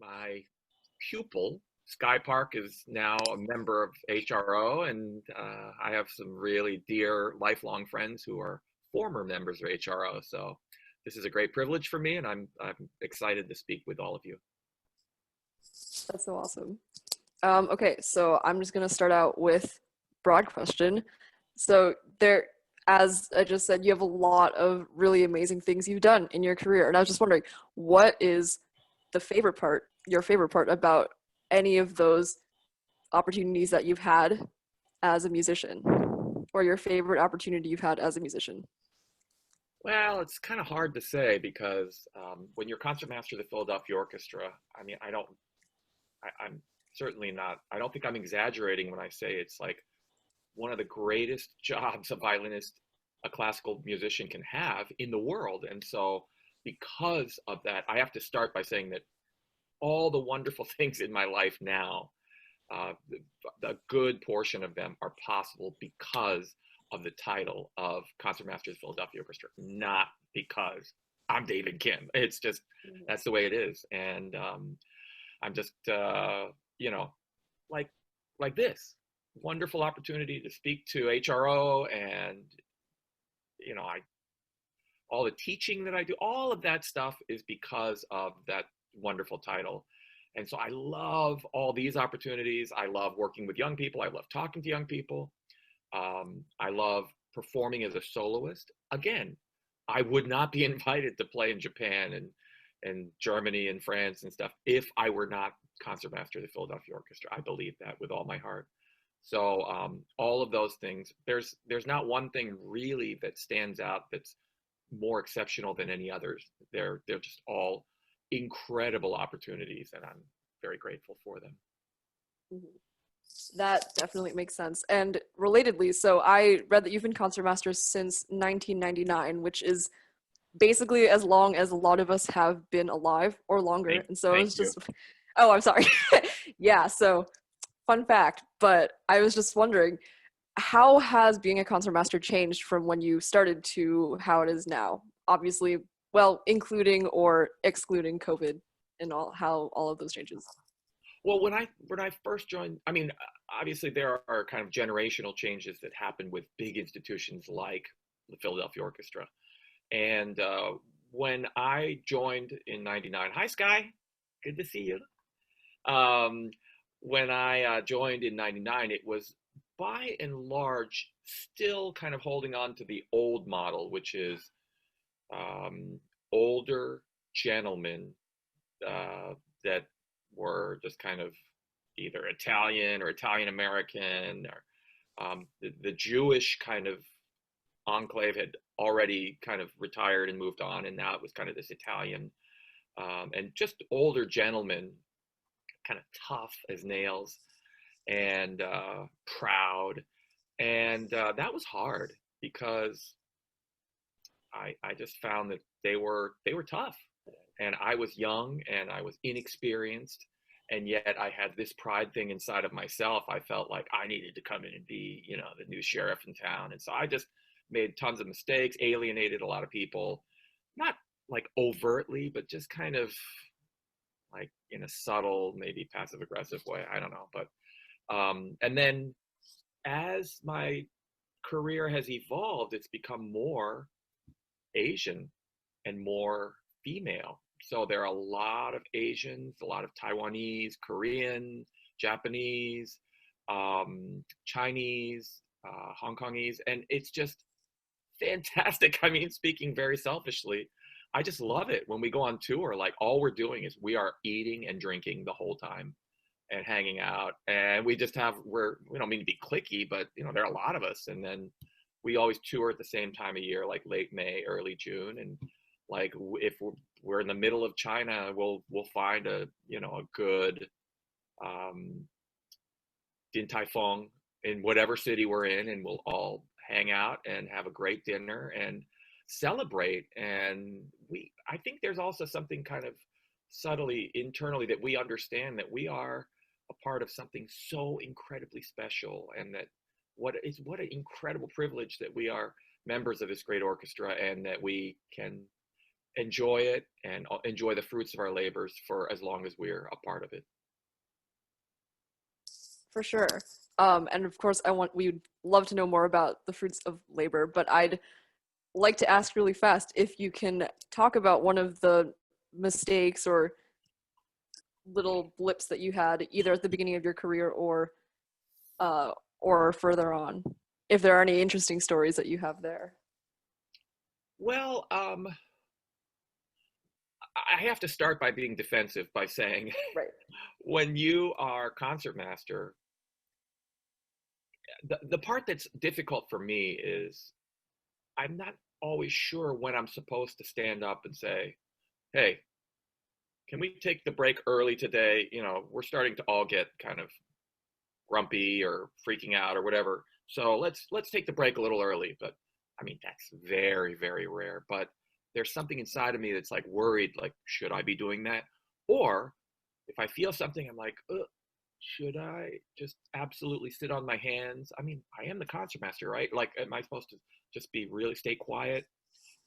my pupil, Sky Park, is now a member of HRO, and I have some really dear lifelong friends who are former members of HRO. So this is a great privilege for me, and I'm excited to speak with all of you. That's so awesome. Okay, so I'm just gonna start out with broad question. So there, as I just said, you have a lot of really amazing things you've done in your career, and I was just wondering, what is the favorite part, your favorite part about any of those opportunities that you've had as a musician, or your favorite opportunity you've had as a musician? Well, it's kind of hard to say because when you're concertmaster of the Philadelphia Orchestra, I mean, I'm certainly not, I don't think I'm exaggerating when I say it's like one of the greatest jobs a violinist, a classical musician can have in the world. And so, because of that, I have to start by saying that all the wonderful things in my life now, the good portion of them are possible because of the title of Concertmaster of the Philadelphia Orchestra, not because I'm David Kim. It's just, that's the way it is. And I'm just, you know, like this wonderful opportunity to speak to HRO, and I all the teaching that I do, all of that stuff is because of that wonderful title. And so I love all these opportunities. I love working with young people. I love talking to young people. I love performing as a soloist. Again, I would not be invited to play in Japan and Germany and France and stuff if I were not concertmaster of the Philadelphia Orchestra. I believe that with all my heart. So all of those things, there's not one thing really that stands out that's more exceptional than any others. They're just all incredible opportunities, and I'm very grateful for them. That definitely makes sense. And relatedly, so I read that you've been concertmaster since 1999, which is basically as long as a lot of us have been alive or longer. And so it Thank was you. just, oh, I'm sorry. Yeah, so fun fact, but I was just wondering, how has being a concertmaster changed from when you started to how it is now? Obviously, well, including or excluding COVID and how all of those changes. Well, when I first joined, I mean, obviously there are kind of generational changes that happen with big institutions like the Philadelphia Orchestra. And when I joined in '99, hi Sky, good to see you. Um, when I joined in '99, it was by and large still kind of holding on to the old model, which is um, older gentlemen that were just kind of either Italian or Italian American, or the Jewish kind of enclave had already kind of retired and moved on, and now it was kind of this Italian and just older gentlemen, kind of tough as nails and proud, and that was hard because I just found that they were tough, and I was young and I was inexperienced, and yet I had this pride thing inside of myself. I felt like I needed to come in and be, the new sheriff in town, and so I just made tons of mistakes, alienated a lot of people, not like overtly, but just kind of like in a subtle, maybe passive aggressive way. I don't know, but and then as my career has evolved, it's become more Asian and more female. So there are a lot of Asians, a lot of Taiwanese, Korean, Japanese, Chinese, Hong Kongese, and it's just fantastic. I mean, speaking very selfishly, I just love it when we go on tour. Like, all we're doing is we are eating and drinking the whole time and hanging out, and we just have, we don't mean to be cliquey, but there are a lot of us, and then we always tour at the same time of year, like late May, early June, and like if we're in the middle of China, we'll find a good Din Tai Fung in whatever city we're in, and we'll all hang out and have a great dinner and celebrate. And I think there's also something kind of subtly internally that we understand that we are a part of something so incredibly special, and that what an incredible privilege that we are members of this great orchestra, and that we can enjoy it and enjoy the fruits of our labors for as long as we're a part of it. For sure. And of course, we would love to know more about the fruits of labor, but I'd like to ask really fast if you can talk about one of the mistakes or little blips that you had either at the beginning of your career or further on, if there are any interesting stories that you have there. Well, I have to start by being defensive by saying Right. when you are concertmaster, the part that's difficult for me is I'm not always sure when I'm supposed to stand up and say, hey, can we take the break early today? You know, we're starting to all get kind of grumpy or freaking out or whatever. So let's take the break a little early. But I mean, that's very, very rare. But there's something inside of me that's like worried, like, should I be doing that? Or if I feel something, I'm like, should I just absolutely sit on my hands? I mean, I am the concertmaster, right? Like, am I supposed to just be really stay quiet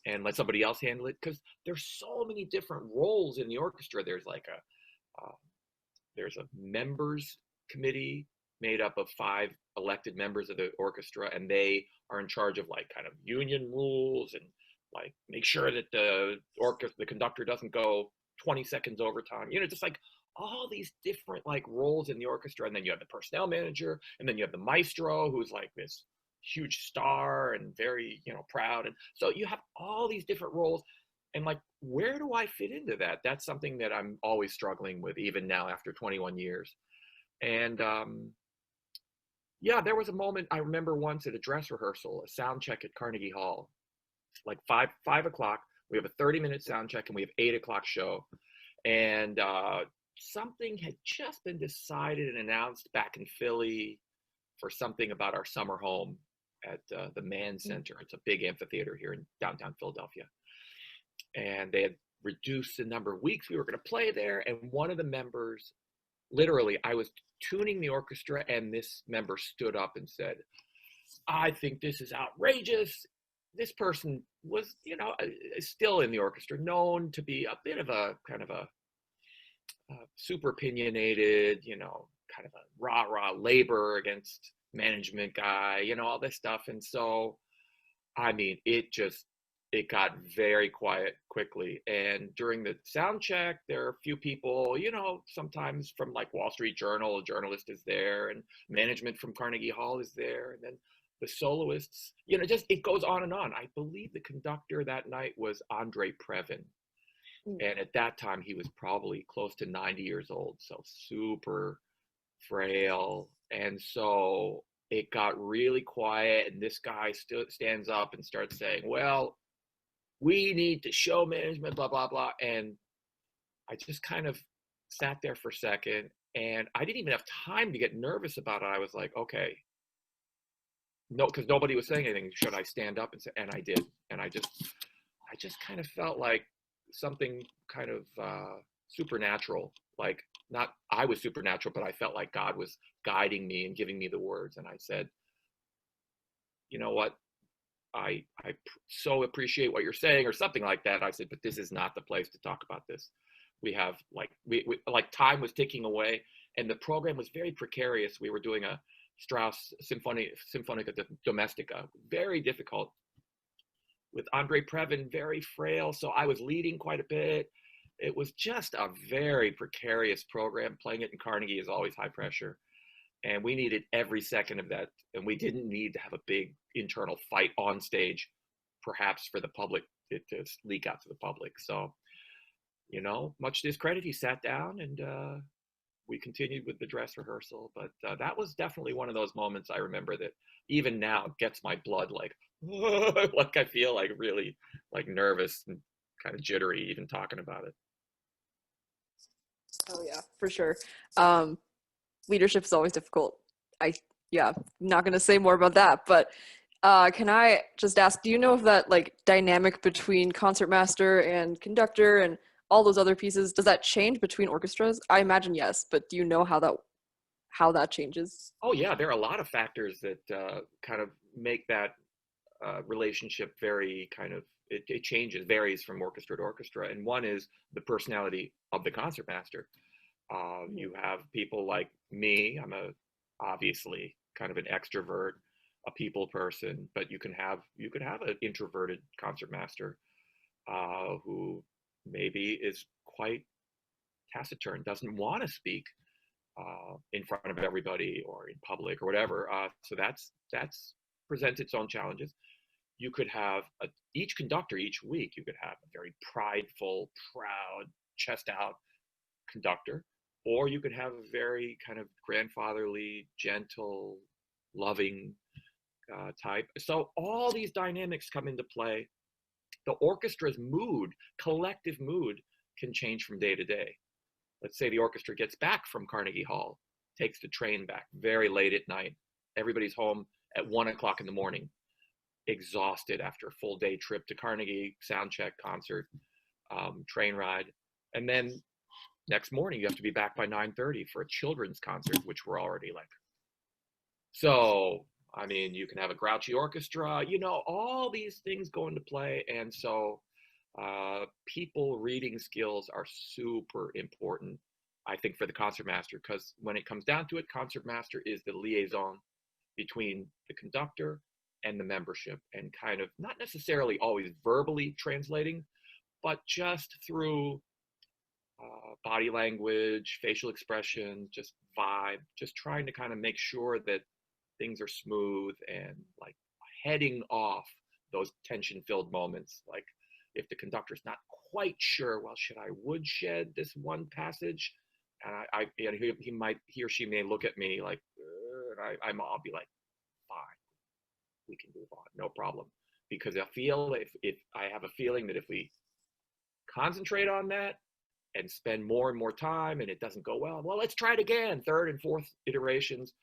and let somebody else handle it? Because there's so many different roles in the orchestra. There's like there's a members committee made up of 5 elected members of the orchestra, and they are in charge of like kind of union rules and like make sure that the conductor doesn't go 20 seconds over time. You know, just like all these different like roles in the orchestra. And then you have the personnel manager, and then you have the maestro, who's like this huge star and very, you know, proud. And so you have all these different roles. And like, where do I fit into that? That's something that I'm always struggling with, even now after 21 years. And yeah, there was a moment I remember once at a dress rehearsal, a sound check at Carnegie Hall, like 5 o'clock. We have a 30-minute sound check, and we have 8 o'clock show. And something had just been decided and announced back in Philly for something about our summer home at the Mann Center. It's a big amphitheater here in downtown Philadelphia. And they had reduced the number of weeks we were going to play there. And one of the members, literally, I was tuning the orchestra, and this member stood up and said, I think this is outrageous. This person was, you know, still in the orchestra, known to be a bit of a kind of a super opinionated, you know, kind of a rah-rah labor against management guy, you know, all this stuff. And so, I mean, it got very quiet quickly. And during the sound check, there are a few people, you know, sometimes from like Wall Street Journal, a journalist is there, and management from Carnegie Hall is there. And then the soloists, you know, just it goes on and on. I believe the conductor that night was Andre Previn. And at that time, he was probably close to 90 years old, so super frail. And so it got really quiet, and this guy stands up and starts saying, well, we need to show management, blah, blah, blah. And I just kind of sat there for a second, and I didn't even have time to get nervous about it. I was like, okay, no, because nobody was saying anything. Should I stand up and say? And I did. And I just kind of felt like something kind of supernatural. Like, not I was supernatural, but I felt like God was guiding me and giving me the words. And I said, you know what? I so appreciate what you're saying, or something like that. I said, but this is not the place to talk about this. We have like we like time was ticking away, and the program was very precarious. We were doing a Strauss Sinfonica Domestica, very difficult, with Andre Previn, very frail. So I was leading quite a bit. It was just a very precarious program. Playing it in Carnegie is always high pressure. And we needed every second of that. And we didn't need to have a big internal fight on stage, perhaps for the public to leak out to the public. So, you know, much to his credit, he sat down, and we continued with the dress rehearsal. But that was definitely one of those moments I remember that even now gets my blood like, like I feel like really like nervous and kind of jittery even talking about it. Oh yeah, for sure. Leadership is always difficult. I'm not gonna say more about that, but can I just ask, do you know if that like dynamic between concertmaster and conductor and all those other pieces, does that change between orchestras? I imagine yes, but do you know how that changes? Oh yeah, there are a lot of factors that kind of make that relationship very kind of it changes, varies from orchestra to orchestra. And one is the personality of the concertmaster. You have people like me. I'm obviously kind of an extrovert, a people person, but you can have an introverted concertmaster who maybe is quite taciturn, doesn't want to speak in front of everybody or in public or whatever. So that's presents its own challenges. You could have each conductor each week. You could have a very prideful, proud, chest out conductor, or you could have a very kind of grandfatherly, gentle, loving type. So all these dynamics come into play. The orchestra's mood, collective mood, can change from day to day. Let's say the orchestra gets back from Carnegie Hall, takes the train back very late at night. Everybody's home at 1 o'clock in the morning, exhausted after a full day trip to Carnegie, sound check, concert, train ride. And then next morning, you have to be back by 9:30 for a children's concert, which we're already like. So, I mean, you can have a grouchy orchestra, all these things go into play. And so people reading skills are super important, I think, for the concertmaster, because when it comes down to it, concertmaster is the liaison between the conductor and the membership, and kind of not necessarily always verbally translating, but just through body language, facial expression, just vibe, just trying to kind of make sure that things are smooth and like heading off those tension-filled moments. Like if the conductor's not quite sure, well, should I woodshed this one passage? And he or she may look at me like, and I'll be like, fine, we can move on, no problem. Because I feel if I have a feeling that if we concentrate on that and spend more and more time and it doesn't go well, let's try it again, third and fourth iterations,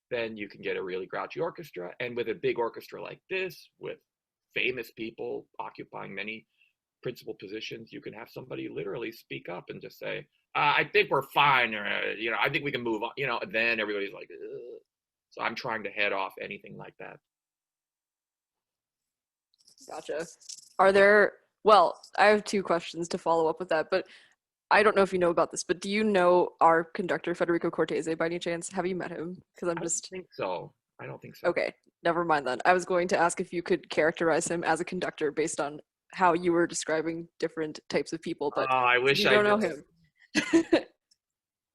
then you can get a really grouchy orchestra. And with a big orchestra like this, with famous people occupying many principal positions, you can have somebody literally speak up and just say, I think we're fine, or, I think we can move on, and then everybody's like, ugh. So I'm trying to head off anything like that. Gotcha. I have two questions to follow up with that, but I don't know if you know about this, but do you know our conductor, Federico Cortese, by any chance? Have you met him? Because I don't think so. Okay, never mind then. I was going to ask if you could characterize him as a conductor based on how you were describing different types of people, but I wish you don't know him.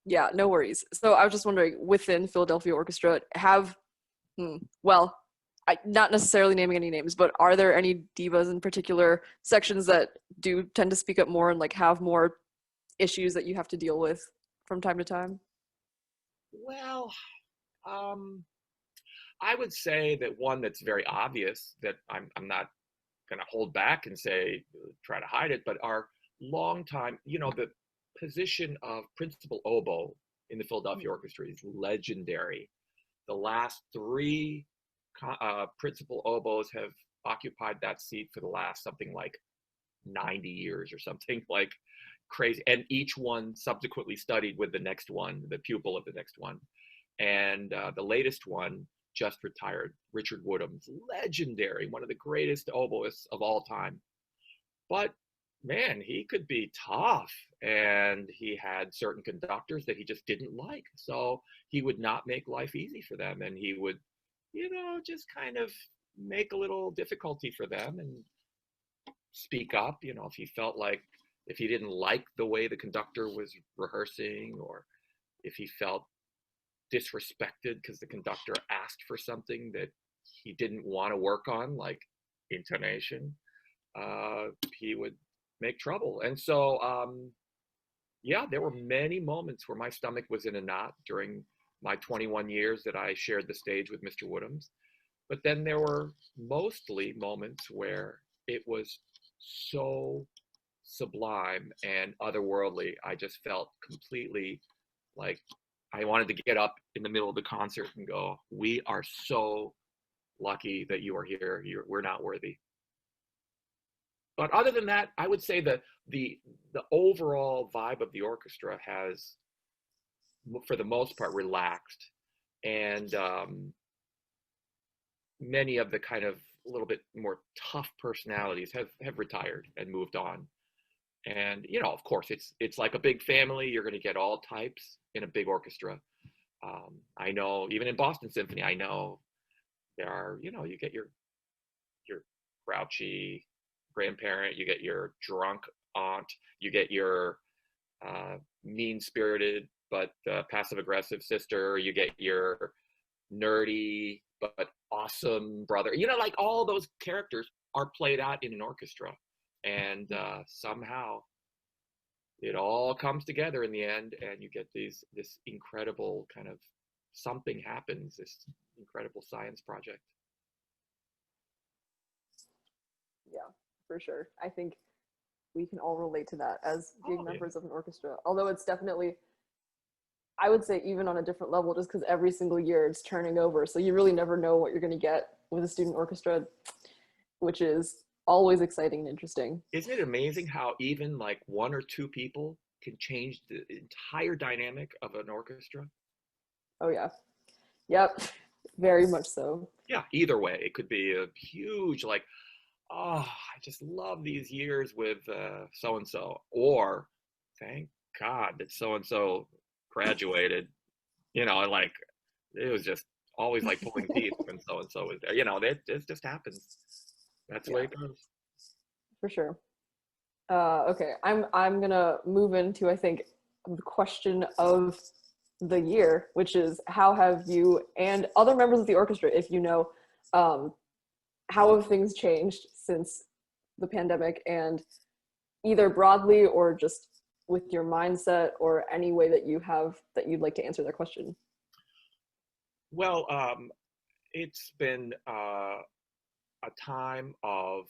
Yeah, no worries. So I was just wondering, within Philadelphia Orchestra, not necessarily naming any names, but are there any divas in particular sections that do tend to speak up more and like have more issues that you have to deal with from time to time? Well, I would say that one that's very obvious that I'm not going to hold back and say try to hide it, but our long time, the position of principal oboe in the Philadelphia Orchestra is legendary. The last three principal oboes have occupied that seat for the last something like 90 years or something like crazy, and each one subsequently studied with the next one, the pupil of the next one. And the latest one just retired, Richard Woodham's legendary, one of the greatest oboists of all time. But man, he could be tough, and he had certain conductors that he just didn't like, so he would not make life easy for them, and he would just kind of make a little difficulty for them and speak up, if he felt like, if he didn't like the way the conductor was rehearsing, or if he felt disrespected because the conductor asked for something that he didn't want to work on, like intonation, he would make trouble. And so, there were many moments where my stomach was in a knot during my 21 years that I shared the stage with Mr. Woodhams. But then there were mostly moments where it was so sublime and otherworldly. I just felt completely like I wanted to get up in the middle of the concert and go, we are so lucky that you are here. We're not worthy. But other than that, I would say that the overall vibe of the orchestra has, for the most part, relaxed. And many of the kind of little bit more tough personalities have retired and moved on. And of course, it's like a big family. You're going to get all types in a big orchestra. I know even in Boston Symphony, I know there are, you get your grouchy grandparent, you get your drunk aunt, you get your mean-spirited but passive-aggressive sister, you get your nerdy but awesome brother. Like all those characters are played out in an orchestra, and somehow it all comes together in the end, and you get this incredible kind of something happens, this incredible science project. Yeah, for sure. I think we can all relate to that as being Oh, yeah. members of an orchestra. Although it's definitely, I would say, even on a different level, just because every single year it's turning over. So you really never know what you're going to get with a student orchestra, which is always exciting and interesting. Isn't it amazing how even like one or two people can change the entire dynamic of an orchestra? Oh, yeah. Yep. Very much so. Yeah, either way, it could be a huge, like, oh, I just love these years with so and so, or thank God that so and so graduated. Like it was just always like pulling teeth when so and so was there. It just happens. That's the way Yeah, it goes. for sure. Okay, I'm gonna move into, I think, the question of the year, which is how have you and other members of the orchestra, if you know, um, how have things changed since the pandemic, and either broadly or just with your mindset or any way that you have that you'd like to answer that question. Well, it's been a time of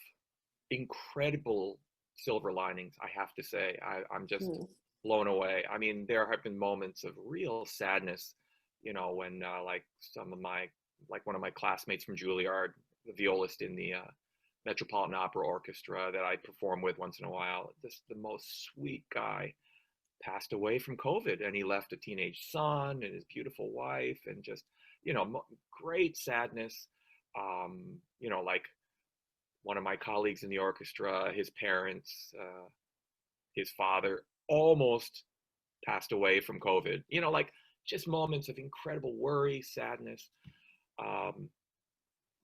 incredible silver linings, I have to say. I'm just Hmm. blown away. I mean, there have been moments of real sadness, when like like one of my classmates from Juilliard, the violist in the Metropolitan Opera Orchestra that I perform with once in a while, the most sweet guy, passed away from COVID, and he left a teenage son and his beautiful wife, and just, great sadness. Like one of my colleagues in the orchestra, his parents, his father almost passed away from COVID. Like just moments of incredible worry, sadness. Um,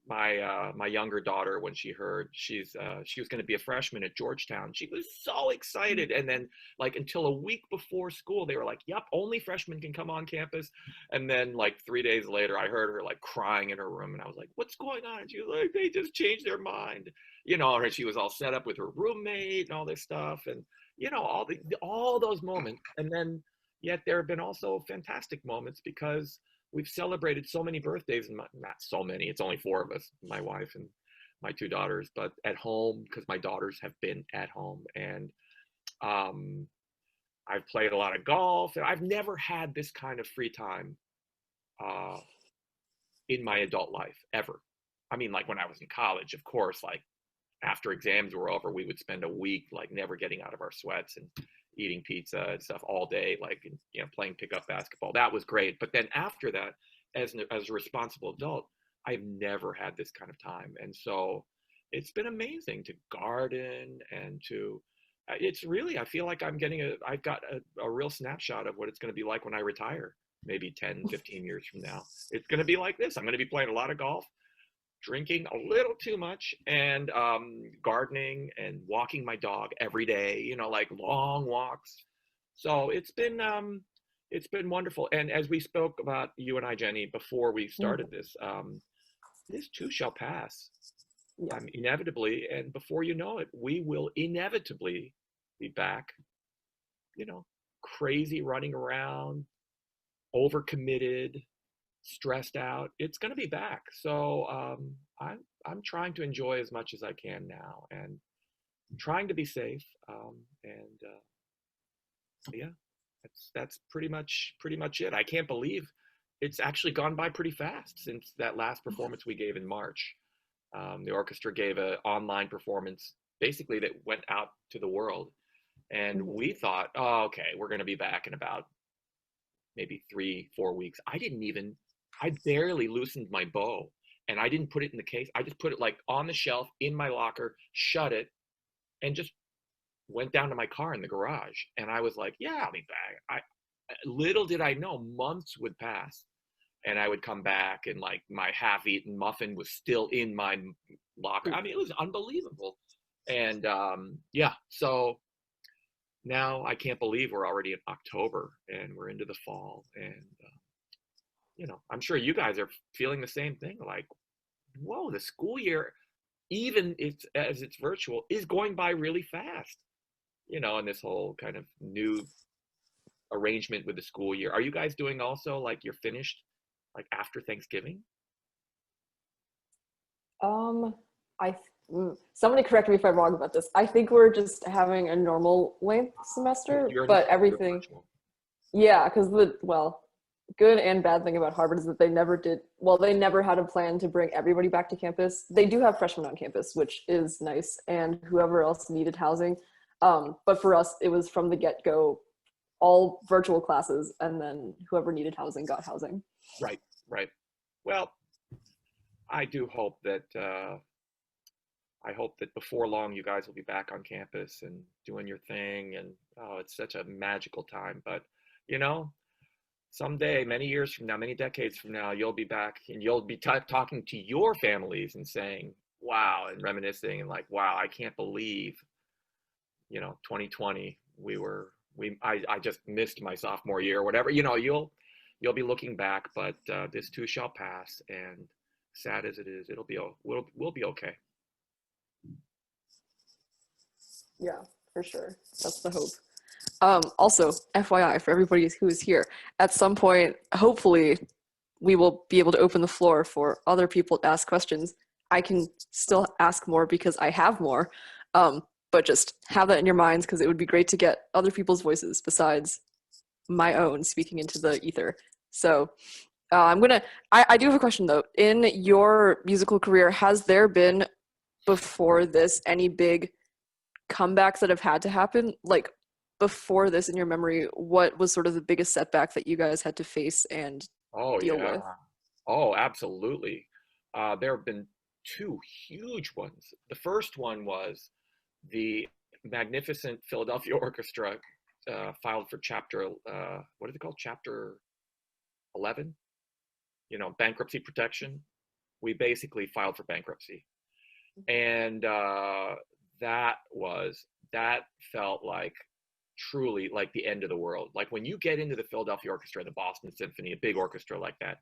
my younger daughter, when she heard she was going to be a freshman at Georgetown, she was so excited. And then, like, until a week before school, they were like, "Yep, only freshmen can come on campus." And then, like 3 days later, I heard her like crying in her room, and I was like, "What's going on?" And she was like, "They just changed their mind." And she was all set up with her roommate and all this stuff, and all those moments. And then, yet there have been also fantastic moments because we've celebrated so many birthdays, and not so many, it's only four of us, my wife and my two daughters, but at home, because my daughters have been at home. And um, I've played a lot of golf, and I've never had this kind of free time uh, in my adult life ever. I mean, like when I was in college, of course, like after exams were over, we would spend a week like never getting out of our sweats and eating pizza and stuff all day, like playing pickup basketball. That was great. But then after that, as a responsible adult, I've never had this kind of time, and so it's been amazing to garden and to. It's really, I feel like I've got a real snapshot of what it's going to be like when I retire, maybe 10, 15 years from now. It's going to be like this. I'm going to be playing a lot of golf, drinking a little too much, and gardening and walking my dog every day, like long walks. So it's been wonderful. And as we spoke about, you and I, Jenny, before we Mm. started this too shall pass, Yeah. inevitably. And before you know it, we will inevitably be back, you know, crazy, running around, overcommitted, stressed out. It's going to be back. So I'm trying to enjoy as much as I can now, and trying to be safe. And yeah, that's pretty much it. I can't believe it's actually gone by pretty fast since that last performance we gave in March. The orchestra gave an online performance basically that went out to the world, and Mhm. we thought, oh, okay, we're going to be back in about maybe 3, 4 weeks. I barely loosened my bow, and I didn't put it in the case. I just put it like on the shelf in my locker, shut it, and just went down to my car in the garage. And I was like, yeah, I'll be back. Little did I know, months would pass and I would come back and like my half-eaten muffin was still in my locker. I mean, it was unbelievable. And yeah, so now I can't believe we're already in October and we're into the fall. And you know, I'm sure you guys are feeling the same thing. Like, whoa, the school year, even as it's virtual, is going by really fast. You know, and this whole kind of new arrangement with the school year. Are you guys doing also like you're finished like after Thanksgiving? Um, Somebody correct me if I'm wrong about this. I think we're just having a normal length semester, but You're everything, virtual. yeah, because good and bad thing about Harvard is that they never had a plan to bring everybody back to campus. They do have freshmen on campus, which is nice, and whoever else needed housing. But for us, it was from the get-go, all virtual classes, and then whoever needed housing got housing. Right, right. Well, I do hope that before long you guys will be back on campus and doing your thing. And oh, it's such a magical time. But you know, someday, many years from now, many decades from now, you'll be back and you'll be talking to your families and saying, "Wow," and reminiscing and like, "Wow, I can't believe, you know, 2020. I just missed my sophomore year, or whatever." You know, you'll be looking back, but this too shall pass. And sad as it is, we'll be okay. Yeah, for sure. That's the hope. Also, FYI, for everybody who is here, at some point, hopefully, we will be able to open the floor for other people to ask questions. I can still ask more because I have more, but just have that in your minds because it would be great to get other people's voices besides my own speaking into the ether. So I do have a question though. In your musical career, has there been before this any big comebacks that have had to happen? Like before this in your memory, what was sort of the biggest setback that you guys had to face and Oh deal yeah. with? Oh, absolutely. There have been two huge ones. The first one was the magnificent Philadelphia Orchestra filed for chapter, what is it called? Chapter 11? You know, bankruptcy protection. We basically filed for bankruptcy. And that felt like truly like the end of the world. Like when you get into the Philadelphia Orchestra, the Boston Symphony, a big orchestra like that,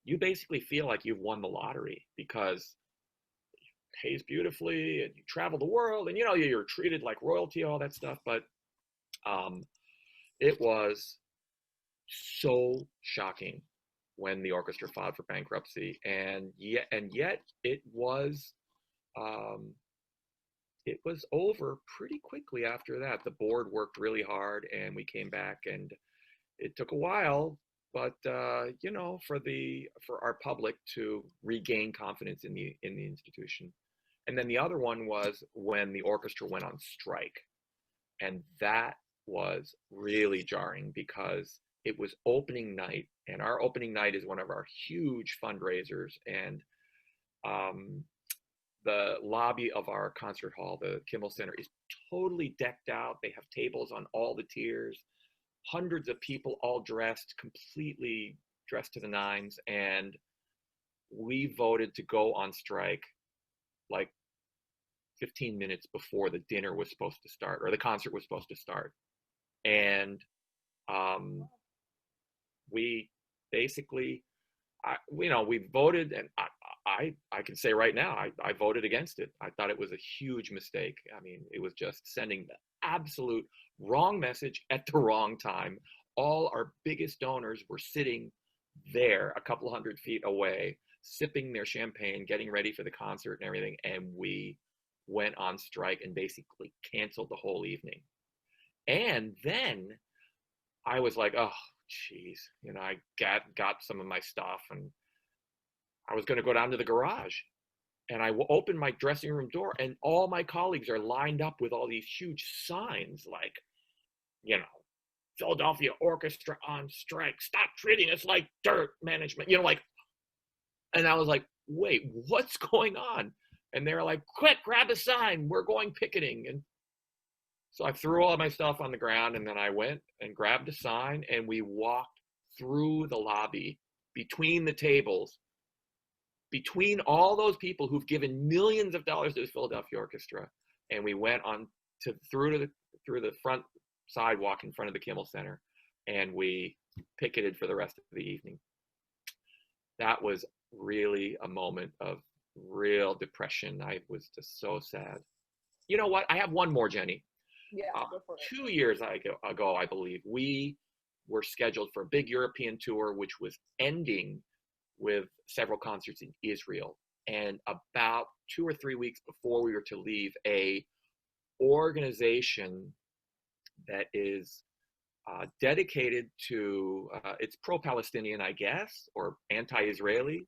you basically feel like you've won the lottery because it pays beautifully and you travel the world and you know you're treated like royalty, all that stuff. But um, it was so shocking when the orchestra filed for bankruptcy, and yet um, it was over pretty quickly after that. The board worked really hard, and we came back, and it took a while, but you know, for our public to regain confidence in the institution. And then the other one was when the orchestra went on strike, and that was really jarring because it was opening night, and our opening night is one of our huge fundraisers, and um, the lobby of our concert hall, the Kimmel Center, is totally decked out. They have tables on all the tiers, hundreds of people all dressed, completely dressed to the nines. And we voted to go on strike like 15 minutes before the dinner was supposed to start or the concert was supposed to start. And we basically, you know, we voted, and I can say right now, I voted against it. I thought it was a huge mistake. I mean, it was just sending the absolute wrong message at the wrong time. All our biggest donors were sitting there a couple hundred feet away, sipping their champagne, getting ready for the concert and everything. And we went on strike and basically canceled the whole evening. And then I was like, oh, geez, you know, I got some of my stuff and I was going to go down to the garage, and I opened my dressing room door, and all my colleagues are lined up with all these huge signs like, you know, Philadelphia Orchestra on strike, stop treating us like dirt, management, you know, like, And I was like, wait, what's going on? And they were like, quick, grab a sign. We're going picketing. And so I threw all my stuff on the ground, and then I went and grabbed a sign, and we walked through the lobby between the tables, between all those people who've given millions of dollars to the Philadelphia Orchestra. And we went on through the front sidewalk in front of the Kimmel Center, and we picketed for the rest of the evening. That was really a moment of real depression. I was just so sad. You know what? I have one more, Jenny. Yeah, go for it. 2 years ago, I believe, we were scheduled for a big European tour, which was ending with several concerts in Israel. And about 2 or 3 weeks before we were to leave, a organization that is dedicated to, it's pro-Palestinian, I guess, or anti-Israeli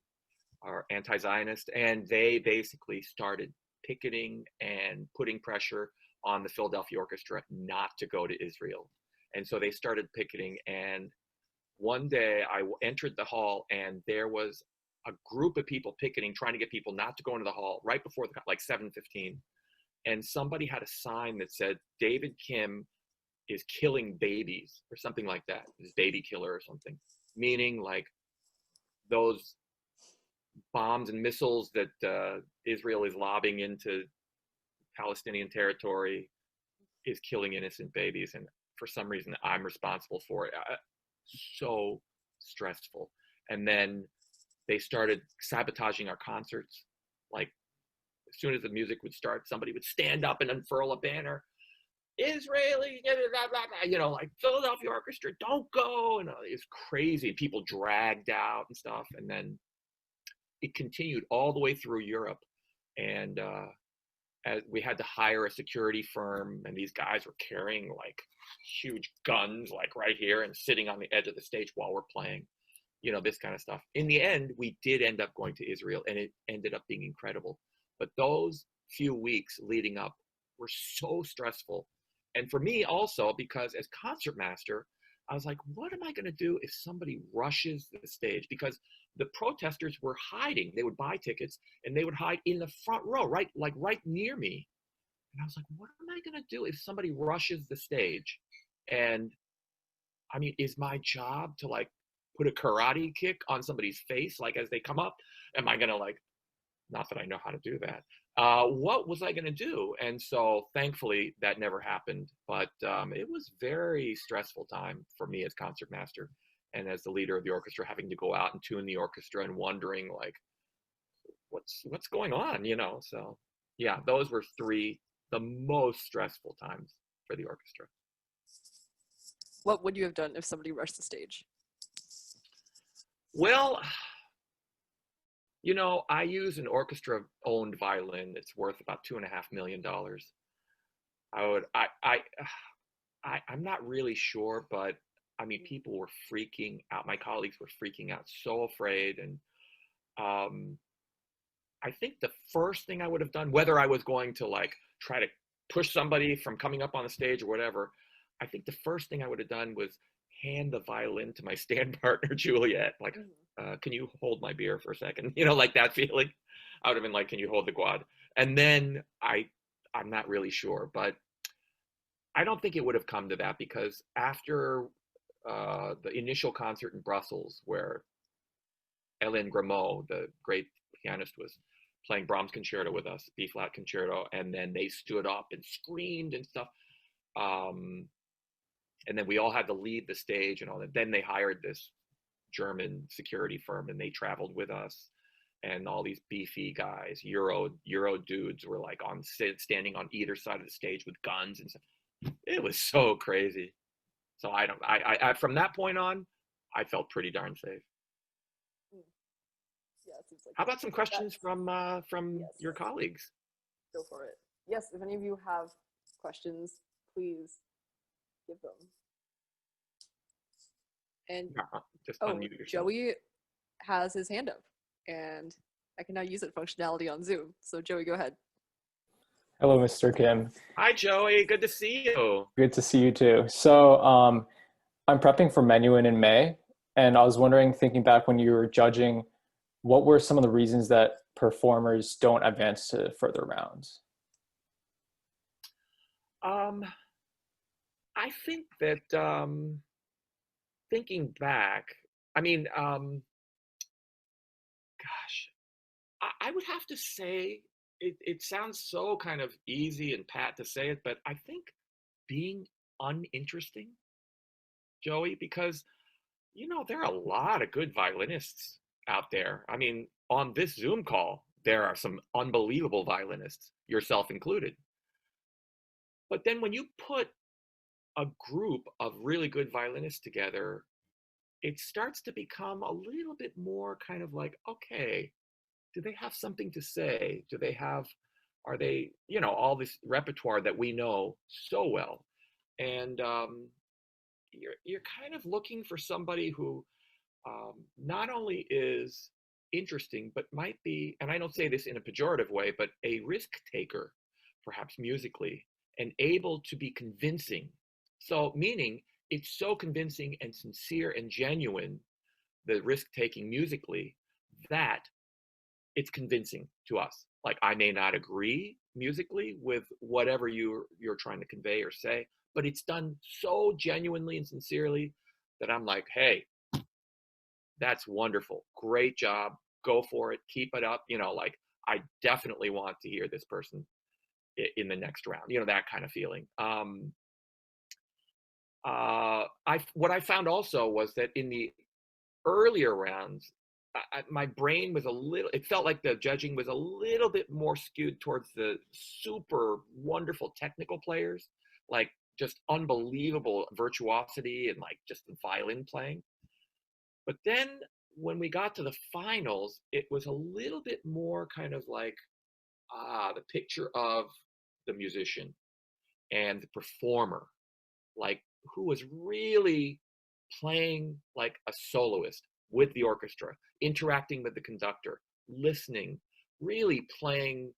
or anti-Zionist, and they basically started picketing and putting pressure on the Philadelphia Orchestra not to go to Israel. And so they started picketing, and one day I entered the hall, and there was a group of people picketing, trying to get people not to go into the hall right before like 7:15. And somebody had a sign that said, David Kim is killing babies, or something like that. This baby killer or something, meaning like those bombs and missiles that Israel is lobbing into Palestinian territory is killing innocent babies. And for some reason, I'm responsible for it. So stressful. And then they started sabotaging our concerts. Like, as soon as the music would start, somebody would stand up and unfurl a banner. Israeli, blah, blah, blah, you know, like Philadelphia Orchestra, don't go. And it's crazy. People dragged out and stuff. And then it continued all the way through Europe. And as we had to hire a security firm, and these guys were carrying like huge guns, like right here, and sitting on the edge of the stage while we're playing, you know, this kind of stuff. In the end, we did end up going to Israel, and it ended up being incredible. But those few weeks leading up were so stressful. And for me also, because as concertmaster, I was like, what am I going to do if somebody rushes the stage? Because the protesters were hiding. They would buy tickets, and they would hide in the front row, right near me. And I was like, what am I going to do if somebody rushes the stage? And I mean, is my job to like put a karate kick on somebody's face, like as they come up? Am I going to like, not that I know how to do that. What was I going to do? And so thankfully that never happened, but it was very stressful time for me as concertmaster and as the leader of the orchestra, having to go out and tune the orchestra and wondering like, what's going on, you know? So yeah, those were the most stressful times for the orchestra. What would you have done if somebody rushed the stage? Well, you know, I use an orchestra-owned violin. It's worth about $2.5 million. I'm not really sure, but I mean, people were freaking out. My colleagues were freaking out, so afraid. And I think the first thing I would have done, whether I was going to like try to push somebody from coming up on the stage or whatever, I think the first thing I would have done was hand the violin to my stand partner, Juliet. Like, can you hold my beer for a second? You know, like that feeling. I would have been like, can you hold the quad? And then I'm not really sure, but I don't think it would have come to that, because after the initial concert in Brussels, where Hélène Grimaud, the great pianist, was playing Brahms concerto with us, B-flat concerto, and then they stood up and screamed and stuff. And then we all had to leave the stage and all that. Then they hired this German security firm, and they traveled with us, and all these beefy guys, Euro dudes, were like standing on either side of the stage with guns and stuff. It was so crazy. So I from that point on, I felt pretty darn safe. Yeah, it seems like. How about some questions from your colleagues? Go for it. Yes, if any of you have questions, please give them. And Just unmute yourself. Joey has his hand up, and I can now use it functionality on Zoom. So Joey, go ahead. Hello, Mr. Kim. Hi, Joey. Good to see you. Good to see you too. So I'm prepping for Menuhin in May, and I was wondering, thinking back when you were judging what were some of the reasons that performers don't advance to further rounds? Um, I think that thinking back, I mean, gosh, I would have to say it sounds so kind of easy and pat to say it, but I think being uninteresting, Joey, because there are a lot of good violinists out there. I mean, on this Zoom call, there are some unbelievable violinists, yourself included. But then when you put a group of really good violinists together, it starts to become a little bit more kind of like, okay, do they have something to say? Are they, all this repertoire that we know so well? And you're kind of looking for somebody who not only is interesting, but might be, and I don't say this in a pejorative way, but a risk taker, perhaps musically, and able to be convincing. So, meaning it's so convincing and sincere and genuine, the risk taking musically, that it's convincing to us. Like, I may not agree musically with whatever you're trying to convey or say, but it's done so genuinely and sincerely that I'm like, hey, that's wonderful. Great job. Go for it. Keep it up. Like, I definitely want to hear this person in the next round. That kind of feeling. What I found also was that in the earlier rounds, my brain was it felt like the judging was a little bit more skewed towards the super wonderful technical players, like just unbelievable virtuosity and like just the violin playing. But then when we got to the finals, it was a little bit more kind of like, the picture of the musician and the performer, like who was really playing like a soloist with the orchestra, interacting with the conductor, listening, really playing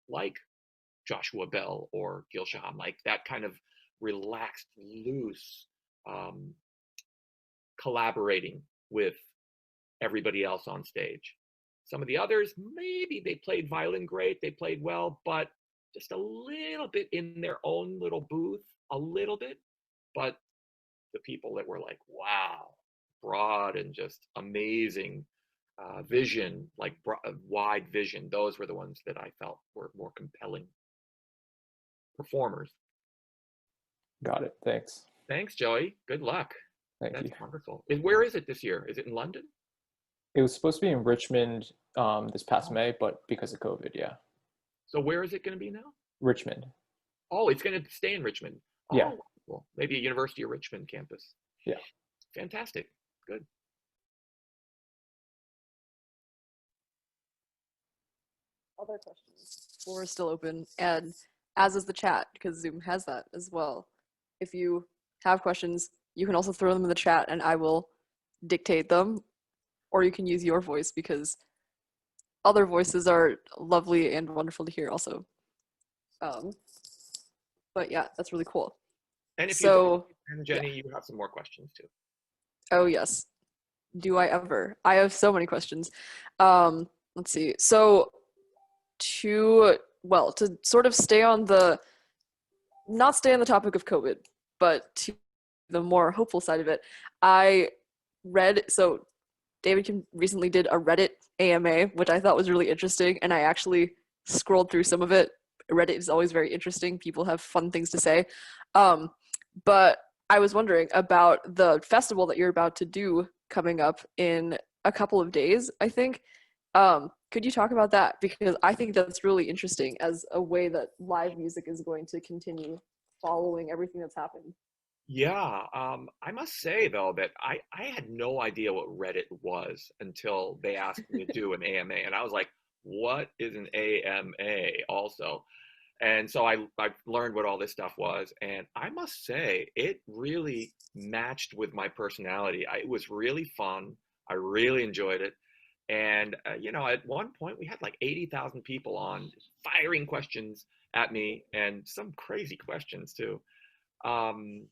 like Joshua Bell or Gil Shaham, like that kind of relaxed, loose, um, collaborating with everybody else on stage. Some of the others, maybe they played violin great, they played well, but just a little bit in their own little booth, a little bit. But the people that were like, wow, broad and just amazing vision, like wide vision, those were the ones that I felt were more compelling performers. Got it. Thanks. Thanks, Joey. Good luck. Thank That's you. wonderful. And where is it this year? Is it in London? It was supposed to be in Richmond this past May, but because of COVID, yeah. So where is it going to be now? Richmond. Oh, it's going to stay in Richmond. Oh, Yeah. well, maybe a University of Richmond campus. Yeah. Fantastic. Good. Other questions? Floor is still open, and as is the chat, because Zoom has that as well. If you have questions, you can also throw them in the chat and I will dictate them, or you can use your voice because other voices are lovely and wonderful to hear also. But yeah, that's really cool. And if So, and Jenny, you have some more questions too. oh yes. Do I ever? I have so many questions. Let's see. So to sort of not stay on the topic of COVID, but to the more hopeful side of it, I read, so David Kim recently did a Reddit AMA, which I thought was really interesting, and I actually scrolled through some of it. Reddit is always very interesting. People have fun things to say. But I was wondering about the festival that you're about to do coming up in a couple of days, I think. Could you talk about that? Because I think that's really interesting as a way that live music is going to continue following everything that's happened. Yeah, I must say though that I had no idea what Reddit was until they asked me to do an AMA, and I was like, "What is an AMA?" Also, and so I learned what all this stuff was, and I must say it really matched with my personality. It was really fun. I really enjoyed it, and at one point we had like 80,000 people on, firing questions at me, and some crazy questions too. Um,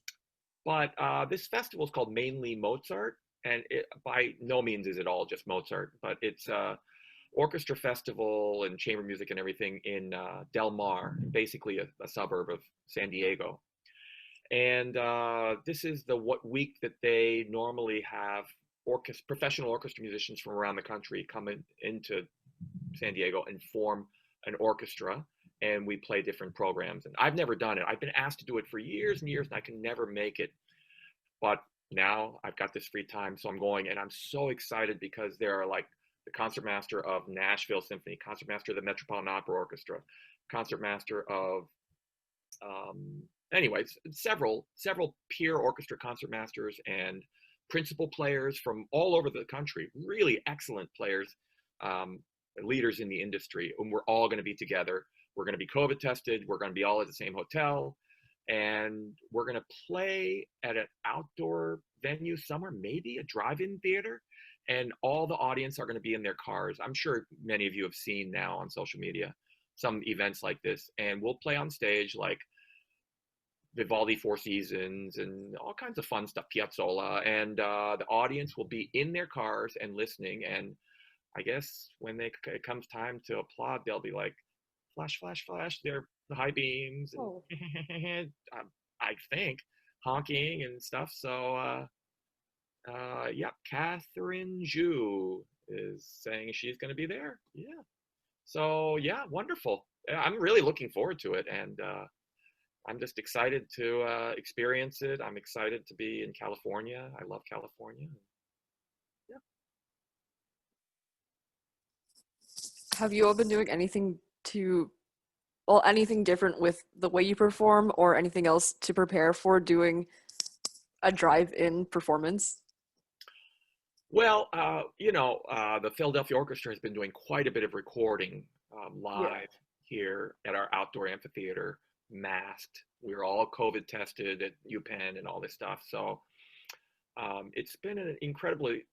but this festival is called Mainly Mozart, and by no means is it all just Mozart, but it's orchestra festival and chamber music and everything in Del Mar, basically a suburb of San Diego. And this is the week that they normally have professional orchestra musicians from around the country come into San Diego and form an orchestra, and we play different programs. And I've never done it. I've been asked to do it for years and years, and I can never make it. But now I've got this free time, so I'm going, and I'm so excited because there are like the concertmaster of Nashville Symphony, concertmaster of the Metropolitan Opera Orchestra, concertmaster of anyways, several peer orchestra concertmasters and principal players from all over the country, really excellent players, leaders in the industry, and we're all going to be together. We're going to be COVID tested. We're going to be all at the same hotel, and we're going to play at an outdoor venue somewhere, maybe a drive-in theater, and all the audience are going to be in their cars. I'm sure many of you have seen now on social media some events like this, and we'll play on stage like Vivaldi Four Seasons and all kinds of fun stuff, Piazzolla, and the audience will be in their cars and listening. And I guess when it comes time to applaud, they'll be like, flash, flash, flash, they're the high beams, and I think honking and stuff. So yeah, Catherine Zhu is saying she's going to be there. Yeah. So yeah, wonderful. I'm really looking forward to it, and I'm just excited to experience it. I'm excited to be in California. I love California. Yeah. Have you all been doing anything anything different with the way you perform or anything else to prepare for doing a drive-in performance? Well, the Philadelphia Orchestra has been doing quite a bit of recording live here at our outdoor amphitheater, masked. We were all COVID tested at UPenn and all this stuff. So it's been an incredibly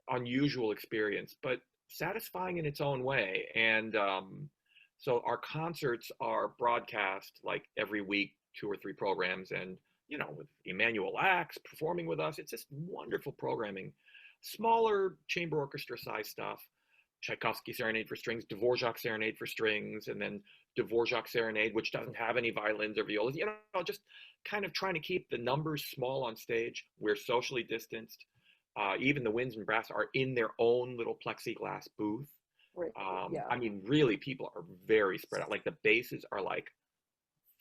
unusual experience, but satisfying in its own way. And so our concerts are broadcast like every week, 2 or 3 programs, and with Emmanuel Axe performing with us. It's just wonderful programming. Smaller chamber orchestra size stuff, Tchaikovsky Serenade for Strings, Dvorak Serenade for Strings, and then Dvorak Serenade, which doesn't have any violins or violas. Just kind of trying to keep the numbers small on stage. We're socially distanced. Even the winds and brass are in their own little plexiglass booth. Right. I mean, really, people are very spread out. Like the basses are like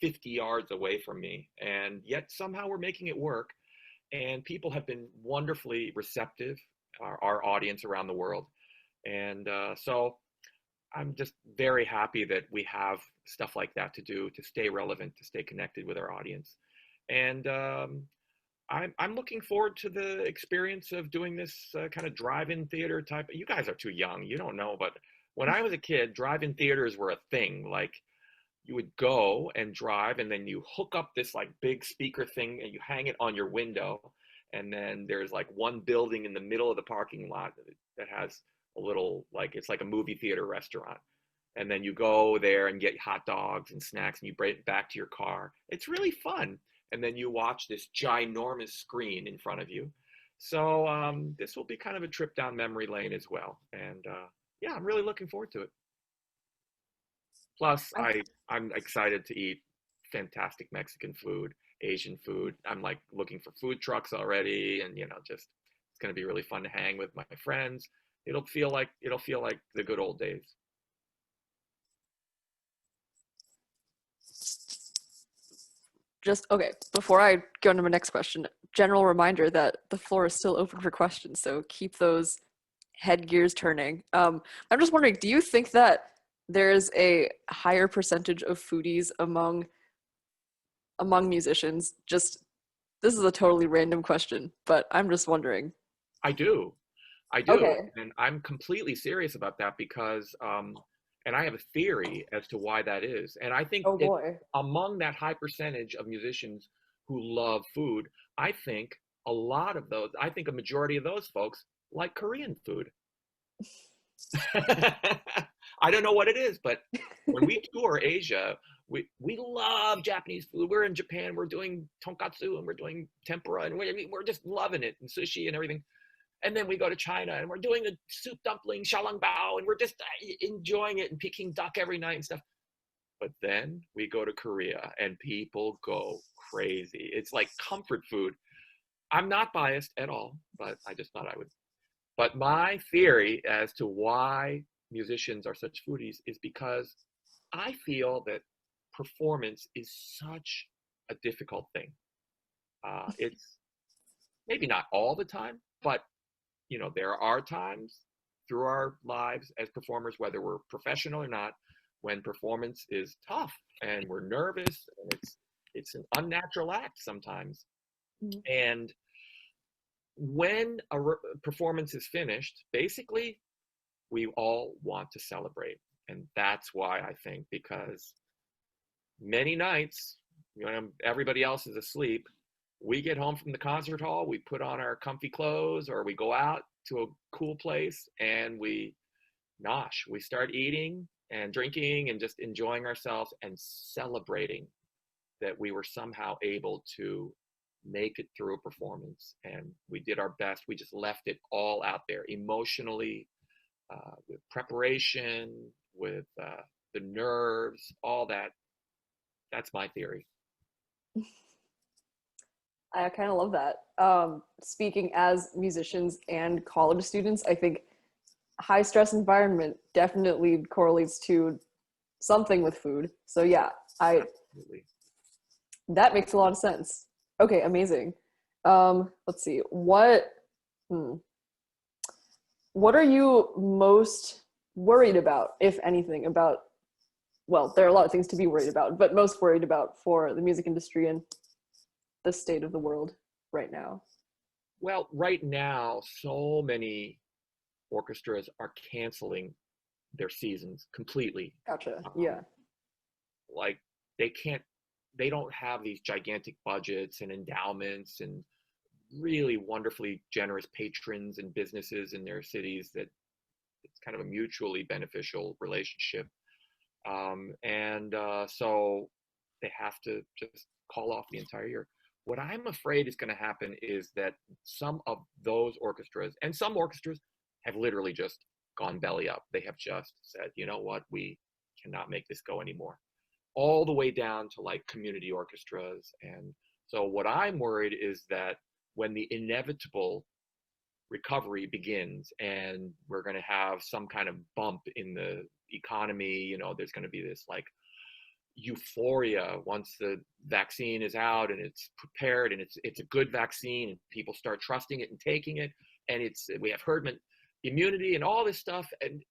50 yards away from me, and yet somehow we're making it work. And people have been wonderfully receptive, our audience around the world. And so I'm just very happy that we have stuff like that to do, to stay relevant, to stay connected with our audience. And I'm looking forward to the experience of doing this kind of drive-in theater type. You guys are too young, you don't know, but when I was a kid, drive-in theaters were a thing. Like you would go and drive, and then you hook up this like big speaker thing and you hang it on your window. And then there's like one building in the middle of the parking lot that has a little, like, it's like a movie theater restaurant. And then you go there and get hot dogs and snacks, and you bring it back to your car. It's really fun. And then you watch this ginormous screen in front of you. So this will be kind of a trip down memory lane as well. And yeah, I'm really looking forward to it. Plus, I'm excited to eat fantastic Mexican food, Asian food. I'm like looking for food trucks already, and just it's going to be really fun to hang with my friends. It'll feel like the good old days. Just okay, before I go into my next question, general reminder that the floor is still open for questions, so keep those head gears turning. I'm just wondering, do you think that there's a higher percentage of foodies among musicians? Just, this is a totally random question, but I'm just wondering. I do. Okay. And I'm completely serious about that because and I have a theory as to why that is. And I think among that high percentage of musicians who love food, I think a majority of those folks like Korean food. I don't know what it is, but when we tour Asia, we love Japanese food. We're in Japan, we're doing tonkatsu and we're doing tempura, and we're just loving it, and sushi and everything. And then we go to China and we're doing the soup dumpling, xiaolongbao, and we're just enjoying it and Peking duck every night and stuff. But then we go to Korea and people go crazy. It's like comfort food. I'm not biased at all, but I just thought I would. But my theory as to why musicians are such foodies is because I feel that performance is such a difficult thing. It's maybe not all the time, but there are times through our lives as performers, whether we're professional or not, when performance is tough and we're nervous and it's an unnatural act sometimes. Mhm. And when a performance is finished, basically we all want to celebrate. And that's why I think, because many nights, everybody else is asleep, we get home from the concert hall, we put on our comfy clothes, or we go out to a cool place and we nosh. We start eating and drinking and just enjoying ourselves and celebrating that we were somehow able to make it through a performance. And we did our best. We just left it all out there emotionally, with preparation, with the nerves, all that. That's my theory. I kind of love that. Speaking as musicians and college students, I think high stress environment definitely correlates to something with food. So yeah, Absolutely. that makes a lot of sense. Okay, amazing. Let's see. What are you most worried about, if anything, about, well, there are a lot of things to be worried about, but most worried about for the music industry and the state of the world right now? Well, right now, so many orchestras are canceling their seasons completely. Gotcha. Um, Yeah. like they don't have these gigantic budgets and endowments and really wonderfully generous patrons and businesses in their cities that it's kind of a mutually beneficial relationship. So they have to just call off the entire year. What I'm afraid is going to happen is that some of those orchestras, and some orchestras have literally just gone belly up. They have just said, you know what, we cannot make this go anymore. All the way down to like community orchestras. And so what I'm worried is that when the inevitable recovery begins and we're going to have some kind of bump in the economy, there's going to be this like euphoria once the vaccine is out and it's prepared and it's a good vaccine and people start trusting it and taking it, and we have herd immunity and all this stuff, and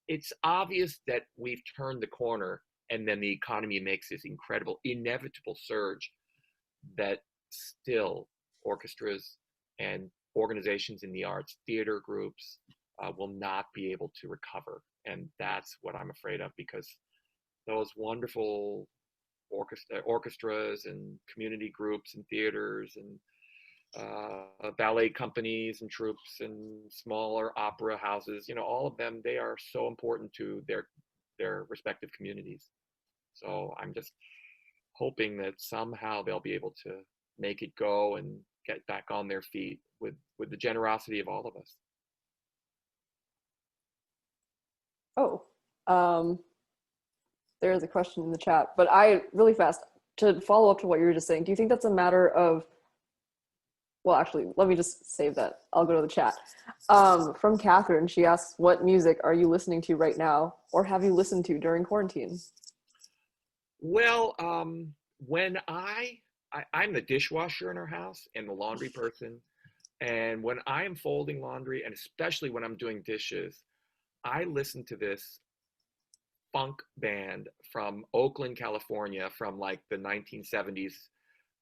it's obvious that we've turned the corner, and then the economy makes this incredible inevitable surge that still orchestras and organizations in the arts, theater groups, will not be able to recover. And that's what I'm afraid of, because those wonderful orchestras and community groups and theaters and ballet companies and troupes and smaller opera houses, all of them, they are so important to their respective communities. So I'm just hoping that somehow they'll be able to make it go and get back on their feet with the generosity of all of us. Oh, there is a question in the chat, but really fast, to follow up to what you were just saying, do you think that's a matter of, well, actually, let me just save that. I'll go to the chat. From Catherine, she asks, what music are you listening to right now, or have you listened to during quarantine? Well, when I'm the dishwasher in our house and the laundry person, and when I am folding laundry, and especially when I'm doing dishes, I listen to this funk band from Oakland, California, from like the 1970s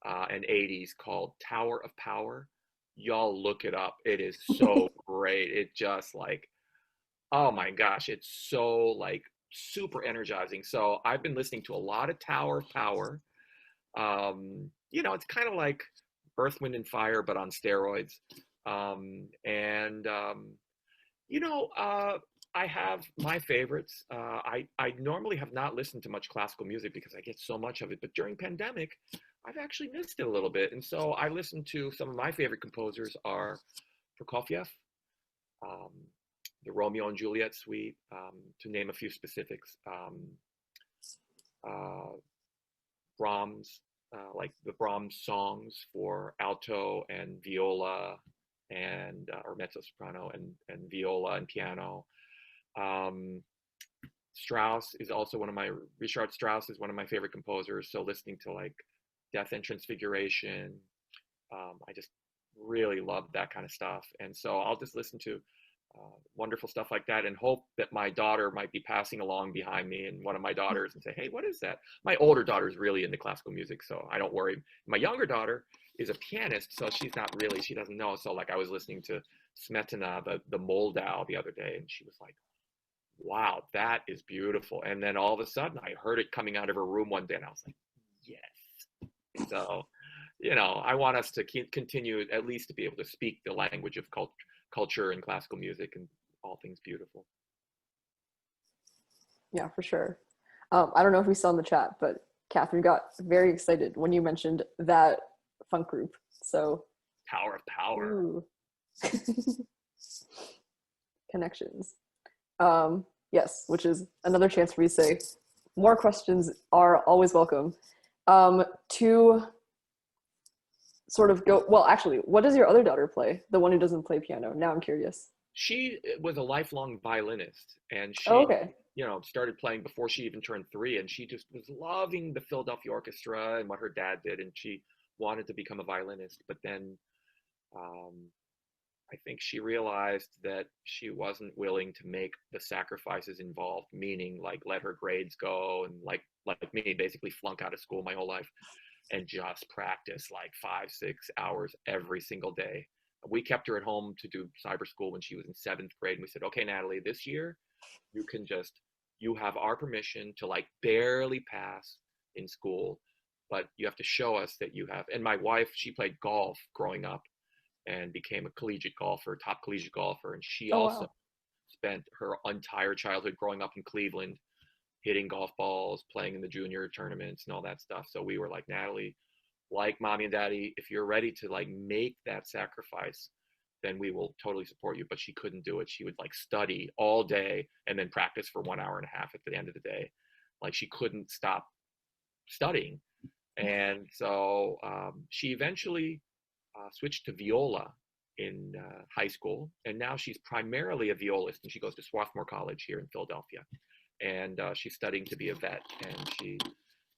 and 80s, called Tower of Power. Y'all look it up. It is so great. It just like, oh my gosh, it's so like super energizing. So I've been listening to a lot of Tower of Power. It's kind of like Earth, Wind, and Fire, but on steroids. I have my favorites. I normally have not listened to much classical music because I get so much of it, but during pandemic, I've actually missed it a little bit. And so I listened to some of my favorite composers are Prokofiev, the Romeo and Juliet suite, to name a few specifics. Brahms, like the Brahms songs for alto and viola, and or mezzo soprano and viola and piano. Um, Strauss is also one of my Richard Strauss is one of my favorite composers. So listening to like Death and Transfiguration, I just really love that kind of stuff. And so I'll just listen to wonderful stuff like that and hope that my daughter might be passing along behind me and one of my daughters and say, hey, what is that? My older daughter is really into classical music, so I don't worry. My younger daughter is a pianist, so she's not really, she doesn't know. So like I was listening to Smetana, the Moldau the other day, and she was like, wow, that is beautiful. And then all of a sudden I heard it coming out of her room one day and I was like, yes. So, you know, I want us to continue at least to be able to speak the language of culture and classical music and all things beautiful. Yeah, for sure. I don't know if we saw in the chat, but Catherine got very excited when you mentioned that funk group. So Power of power. Connections. Yes, which is another chance for you to say more questions are always welcome. To sort of go, well, actually, what does your other daughter play? The one who doesn't play piano. Now I'm curious. She was a lifelong violinist, and she, okay. you know, started playing before she even turned 3, and she just was loving the Philadelphia Orchestra and what her dad did, and she wanted to become a violinist. But then I think she realized that she wasn't willing to make the sacrifices involved, meaning like let her grades go and like me, basically flunk out of school my whole life and just practice like 5-6 hours every single day. We kept her at home to do cyber school when she was in 7th grade. And we said, okay, Natalie, this year you have our permission to like barely pass in school, but you have to show us that you have. And my wife, she played golf growing up and became a collegiate golfer, top collegiate golfer. And she also spent her entire childhood growing up in Cleveland, hitting golf balls, playing in the junior tournaments and all that stuff. So we were like, Natalie, like mommy and daddy, if you're ready to like make that sacrifice, then we will totally support you. But she couldn't do it. She would like study all day and then practice for 1.5 hours at the end of the day. Like she couldn't stop studying. And so she eventually switched to viola in high school. And now she's primarily a violist, and she goes to Swarthmore College here in Philadelphia. And she's studying to be a vet, and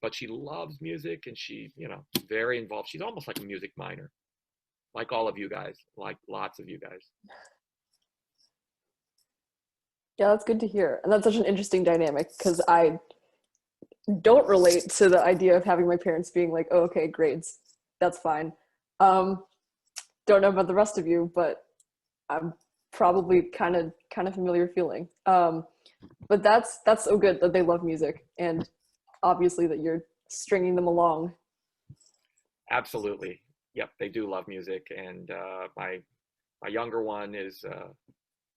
but she loves music, and she, you know, very involved. She's almost like a music minor, like all of you guys, like lots of you guys. Yeah, that's good to hear. And that's such an interesting dynamic, because I don't relate to the idea of having my parents being like, oh, okay, grades, that's fine. Don't know about the rest of you, but I'm probably kind of familiar feeling. But that's so good that they love music, and obviously that you're stringing them along. Absolutely. Yep, they do love music. And my younger one is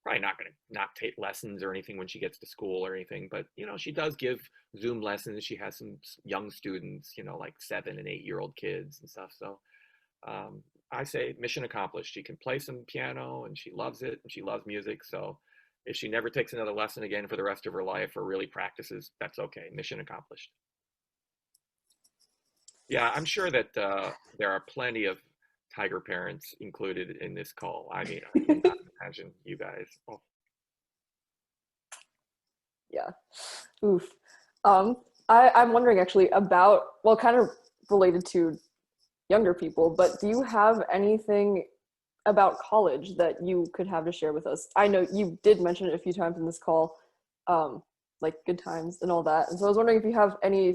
probably not going to not take lessons or anything when she gets to school or anything, but you know, she does give Zoom lessons. She has some young students, you know, like 7 and 8-year-old kids and stuff. So I say mission accomplished. She can play some piano and she loves it, and she loves music. So if she never takes another lesson again for the rest of her life or really practices, that's okay. Mission accomplished. Yeah, I'm sure that there are plenty of Tiger parents included in this call. I mean, I cannot imagine you guys. Oh. Yeah. Oof. I'm wondering actually about, well, kind of related to younger people, but do you have anything about college that you could have to share with us? I know you did mention it a few times in this call, like good times and all that. And so I was wondering if you have any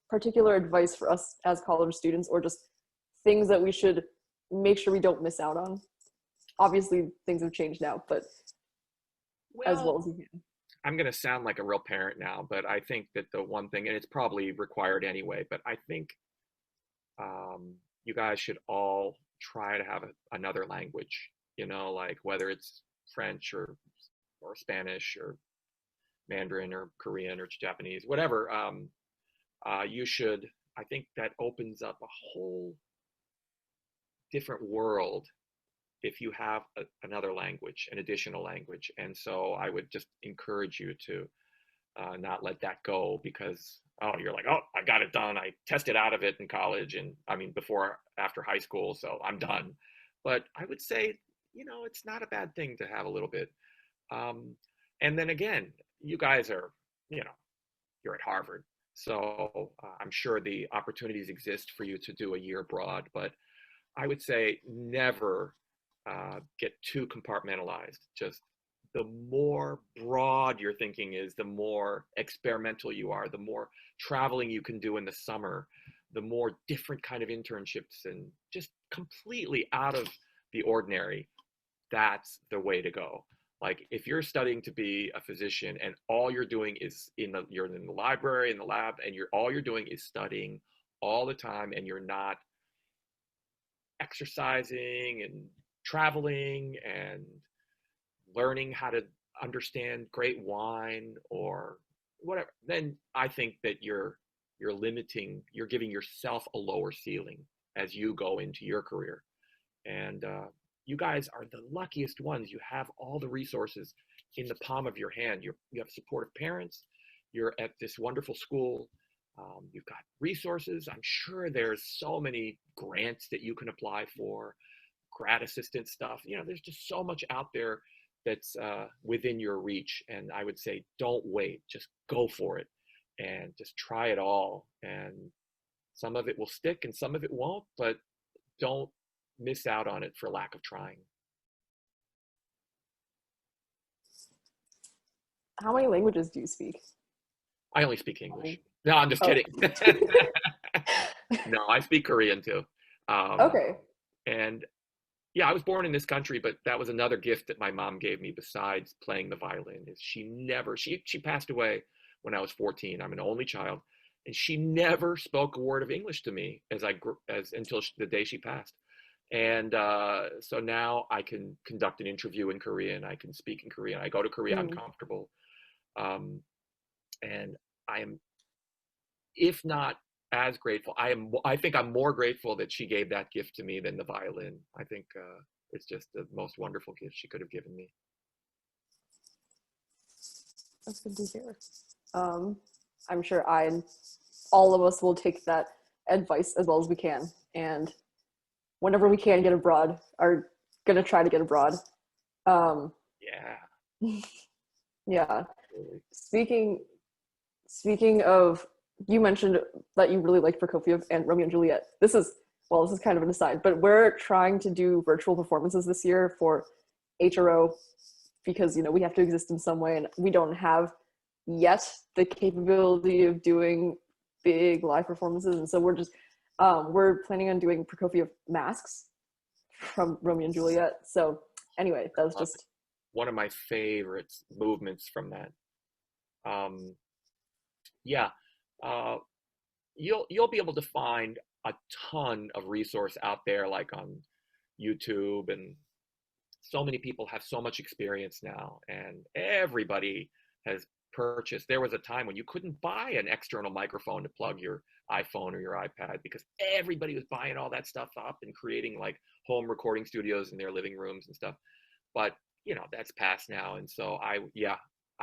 particular advice for us as college students, or just things that we should make sure we don't miss out on. Obviously things have changed now, but as well as you can. I'm going to sound like a real parent now, but I think that the one thing, and it's probably required anyway, but I think you guys should all try to have another language, you know, like whether it's French or Spanish or Mandarin or Korean or Japanese, whatever. You should, I think that opens up a whole different world if you have another language, an additional language. And so I would just encourage you to not let that go, because oh, you're like, oh, I got it done. I tested out of it in college, and I mean after high school, so I'm done. But I would say, it's not a bad thing to have a little bit. Um, and then again, you guys are, you're at Harvard, so I'm sure the opportunities exist for you to do a year abroad. But I would say never get too compartmentalized. Just the more broad your thinking is, the more experimental you are, the more traveling you can do in the summer, the more different kind of internships and just completely out of the ordinary. That's the way to go. Like if you're studying to be a physician and all you're doing is you're in the library, in the lab, and all you're doing is studying all the time, and you're not exercising and traveling and learning how to understand great wine or whatever, then I think that you're giving yourself a lower ceiling as you go into your career. And you guys are the luckiest ones. You have all the resources in the palm of your hand. You have supportive parents. You're at this wonderful school. You've got resources. I'm sure there's so many grants that you can apply for, grad assistant stuff. There's just so much out there that's within your reach. And I would say, don't wait, just go for it and just try it all. And some of it will stick and some of it won't, but don't miss out on it for lack of trying. How many languages do you speak? I only speak English. No, I'm just kidding. No, I speak Korean too. Okay. And yeah, I was born in this country, but that was another gift that my mom gave me besides playing the violin. Is she passed away when I was 14. I'm an only child, and she never spoke a word of English to me until the day she passed. And so now I can conduct an interview in Korean. I can speak in Korean. I go to Korea. I'm comfortable. And I am, if not as grateful, I think I'm more grateful that she gave that gift to me than the violin. I think it's just the most wonderful gift she could have given me. That's good to hear. I'm sure all of us will take that advice as well as we can. And whenever we can get abroad, are going to try to get abroad. Yeah. Yeah. Speaking of, you mentioned that you really liked Prokofiev and Romeo and Juliet. This is kind of an aside, but we're trying to do virtual performances this year for HRO because, we have to exist in some way, and we don't have yet the capability of doing big live performances. And so we're planning on doing Prokofiev masks from Romeo and Juliet. So anyway, that was just one of my favorite movements from that. You'll be able to find a ton of resource out there, like on YouTube, and so many people have so much experience now, and everybody has purchased. There was a time when you couldn't buy an external microphone to plug your iPhone or your iPad because everybody was buying all that stuff up and creating like home recording studios in their living rooms and stuff. But that's past now, and so I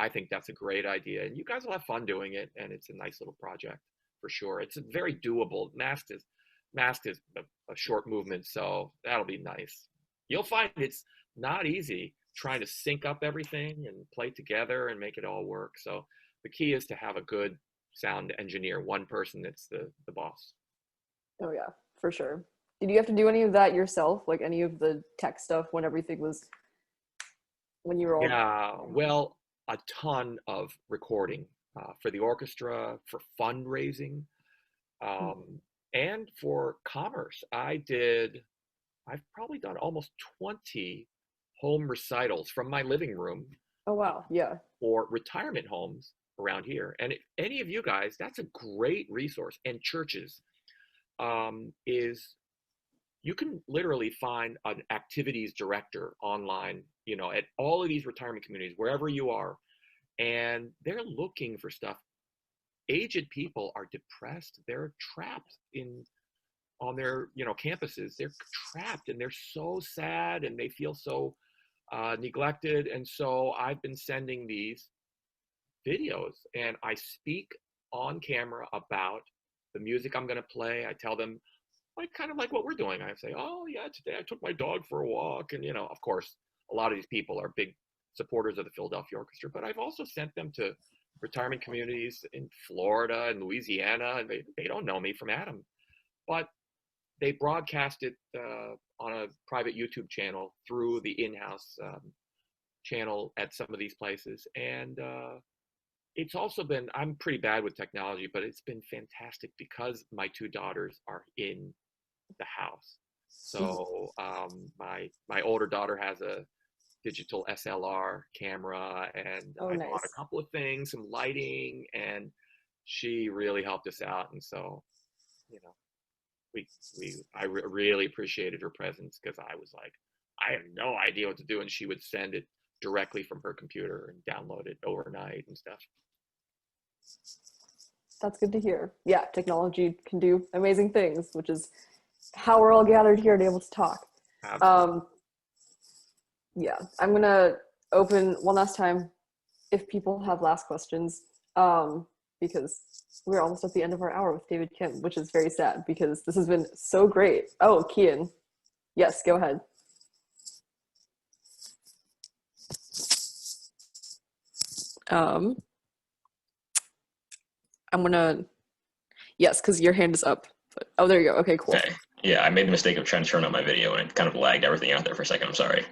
think that's a great idea, and you guys will have fun doing it, and it's a nice little project for sure. It's very doable. Masked is a short movement, so that'll be nice. You'll find it's not easy trying to sync up everything and play together and make it all work. So the key is to have a good sound engineer, one person that's the boss. Oh yeah, for sure. Did you have to do any of that yourself, like any of the tech stuff when you were all? Yeah, well, a ton of recording for the orchestra, for fundraising, and for commerce. I've probably done almost 20 home recitals from my living room. Oh wow, yeah. For retirement homes around here. And if any of you guys, that's a great resource. And churches, is you can literally find an activities director online, at all of these retirement communities, wherever you are, and they're looking for stuff. Aged people are depressed. They're trapped in on their, campuses. They're trapped and they're so sad and they feel so neglected. And so I've been sending these videos and I speak on camera about the music I'm going to play. I tell them kind of like what we're doing. I say, oh yeah, today I took my dog for a walk. And, of course, a lot of these people are big supporters of the Philadelphia Orchestra, but I've also sent them to retirement communities in Florida and Louisiana, and they don't know me from Adam, but they broadcast it on a private YouTube channel through the in-house channel at some of these places. And it's also been, I'm pretty bad with technology, but it's been fantastic because my two daughters are in the house. So my older daughter has a digital SLR camera, and I bought a couple of things, some lighting, and she really helped us out. And so, I really appreciated her presence because I was like, I have no idea what to do, and she would send it directly from her computer and download it overnight and stuff. That's good to hear. Yeah, technology can do amazing things, which is how we're all gathered here and able to talk. Yeah, I'm gonna open one last time if people have last questions, because we're almost at the end of our hour with David Kim, which is very sad because this has been so great. Oh, Kian. Yes, go ahead. I'm gonna, yes, because your hand is up. But, oh, there you go. Okay, cool. Okay. Yeah, I made the mistake of trying to turn on my video and it kind of lagged everything out there for a second. I'm sorry.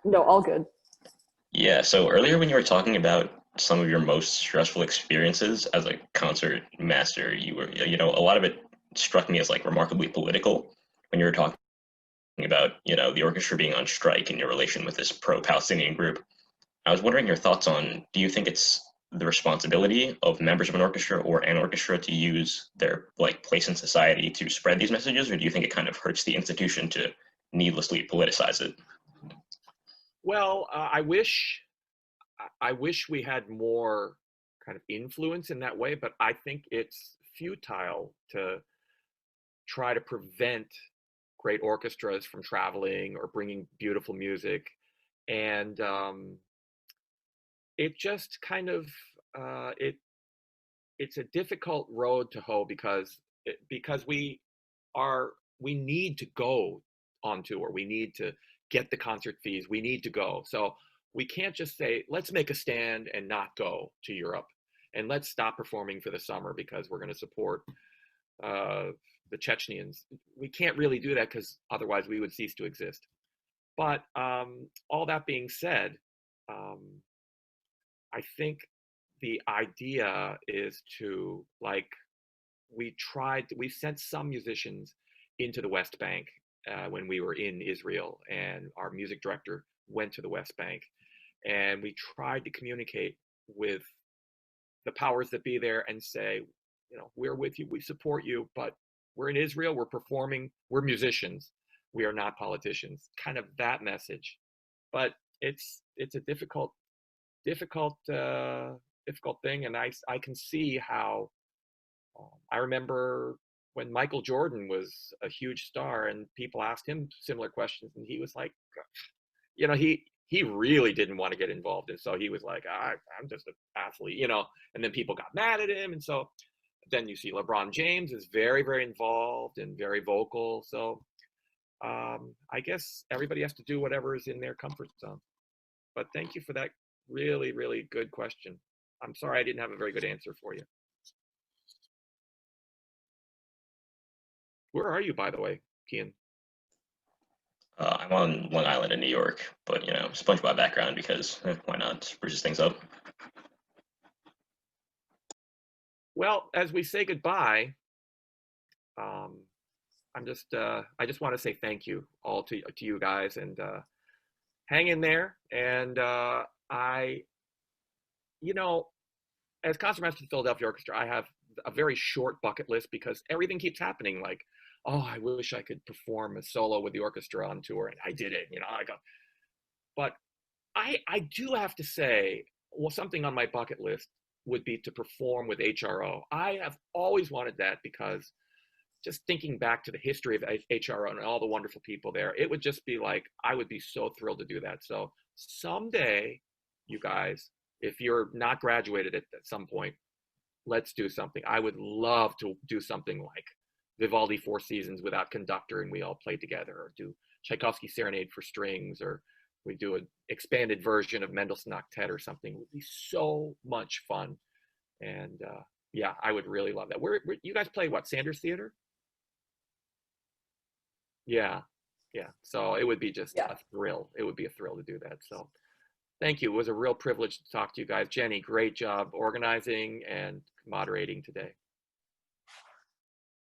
No, all good. Yeah, so earlier when you were talking about some of your most stressful experiences as a concert master, you were, a lot of it struck me as like remarkably political when you were talking about, the orchestra being on strike and your relation with this pro-Palestinian group. I was wondering your thoughts on, do you think it's the responsibility of members of an orchestra or an orchestra to use their place in society to spread these messages, or do you think it kind of hurts the institution to needlessly politicize it? Well, I wish we had more kind of influence in that way, but I think it's futile to try to prevent great orchestras from traveling or bringing beautiful music. And it just kind of, it's a difficult road to hoe because we need to go on tour. We need to get the concert fees. We need to go. So we can't just say, let's make a stand and not go to Europe. And let's stop performing for the summer because we're going to support the Chechens. We can't really do that because otherwise we would cease to exist. But all that being said, I think the idea is to, we sent some musicians into the West Bank when we were in Israel, and our music director went to the West Bank, and we tried to communicate with the powers that be there and say, we're with you, we support you, but we're in Israel, we're performing, we're musicians, we are not politicians, kind of that message. But it's a difficult thing, and I can see how. I remember when Michael Jordan was a huge star, and people asked him similar questions, and he was like, he really didn't want to get involved, and so he was like, I'm just an athlete, and then people got mad at him, and so then you see LeBron James is very, very involved and very vocal. So I guess everybody has to do whatever is in their comfort zone. But thank you for that really, really good question. I'm sorry I didn't have a very good answer for you. Where are you, by the way, Kian? I'm on Long Island in New York, but SpongeBob background because why not? Spruces things up. Well, as we say goodbye, I just want to say thank you all to you guys, and hang in there. And as concertmaster of the Philadelphia Orchestra, I have a very short bucket list because everything keeps happening. Like, oh, I wish I could perform a solo with the orchestra on tour, and I did it. But I do have to say, well, something on my bucket list would be to perform with HRO. I have always wanted that because just thinking back to the history of HRO and all the wonderful people there, it would just be like, I would be so thrilled to do that. So someday, you guys, if you're not graduated at some point, let's do something. I would love to do something like Vivaldi Four Seasons without conductor and we all play together, or do Tchaikovsky Serenade for strings, or we do an expanded version of Mendelssohn Octet or something. It would be so much fun. And yeah, I would really love that. You guys play what, Sanders Theater? Yeah, yeah. So it would be just Yeah. a thrill. It would be a thrill to do that. So thank you. It was a real privilege to talk to you guys. Jenny, great job organizing and moderating today.